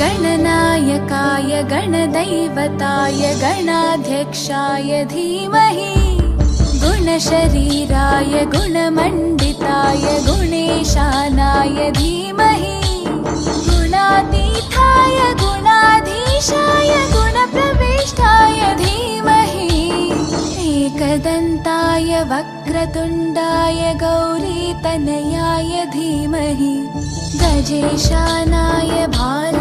गणनायकाय गणदैवताय गणाध्यक्षाय धीमहि गुणशरीराय गुणमण्डिताय गुणेशानाय धीमहि गुणातीताय गुणाधीशाय गुणप्रविष्टाय धीमहि एकदन्ताय वक्रतुण्डाय गौरीतनयाय धीमहि गजेशानाय भार